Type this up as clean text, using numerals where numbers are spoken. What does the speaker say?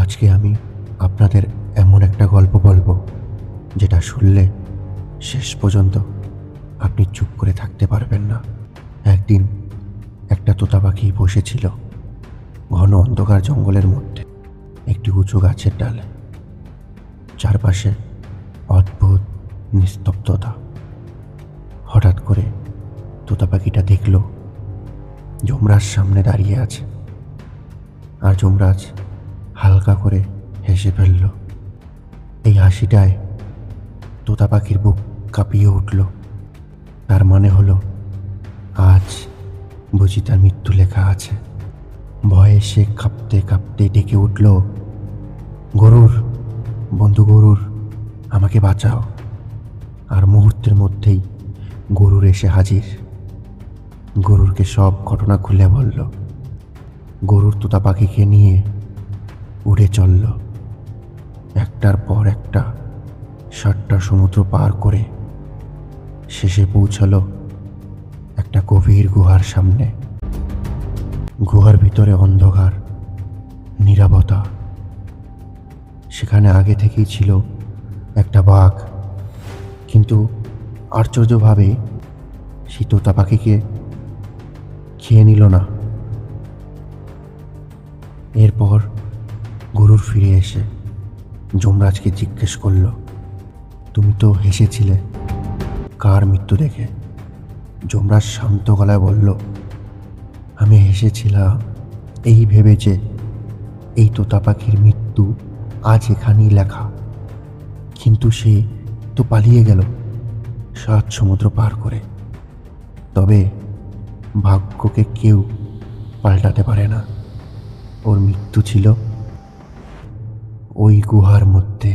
আজকে আমি আপনাদের এমন একটা গল্প বলবো যেটা শুনলে শেষ পর্যন্ত আপনি চুপ করে থাকতে পারবেন না। একদিন একটা তোতা পাখি বসেছিল ঘন অন্ধকার জঙ্গলের মধ্যে একটি উঁচু গাছের ডালে। চারপাশে অদ্ভুত নিস্তব্ধতা। হঠাৎ করে তোতা পাখিটা দেখল যমরাজ সামনে দাঁড়িয়ে আছে, আর যমরাজ হালকা করে হেসে ফেলল। এই হাসিটায় তোতা পাখির বুক কাঁপিয়ে উঠল। তার মানে হলো আজ বুঝি তার মৃত্যু লেখা আছে। ভয়ে সে কাঁপতে কাঁপতে ডেকে উঠল, গরুর বন্ধু, গরুর আমাকে বাঁচাও। আর মুহূর্তের মধ্যেই গরুর এসে হাজির। গরুরকে সব ঘটনা খুলে বলল। গরুর তোতা পাখিকে নিয়ে উড়ে চলল, একটার পর একটা 7টা সমুদ্র পার করে শেষে পৌঁছালো একটা গভীর গুহার সামনে। গুহার ভিতরে অন্ধকার, নীরবতা। সেখানে আগে থেকেই ছিল একটা বাঘ, কিন্তু আশ্চর্যভাবে সেই তোতা পাখিকে খেয়ে নিল না। এরপর গরুর ফিরে এসে যমরাজকে জিজ্ঞেস করল, তুমি তো হেসেছিলে কার মৃত্যু দেখে? যমরাজ শান্ত গলায় বলল, আমি হেসেছিলাম এই ভেবে যে এই তোতা পাখির মৃত্যু আজ এখানেই লেখা, কিন্তু সে তো পালিয়ে গেল 7 সমুদ্র পার করে। তবে ভাগ্যকে কেউ পাল্টাতে পারে না। ওর মৃত্যু ছিল ওই গুহার মধ্যে।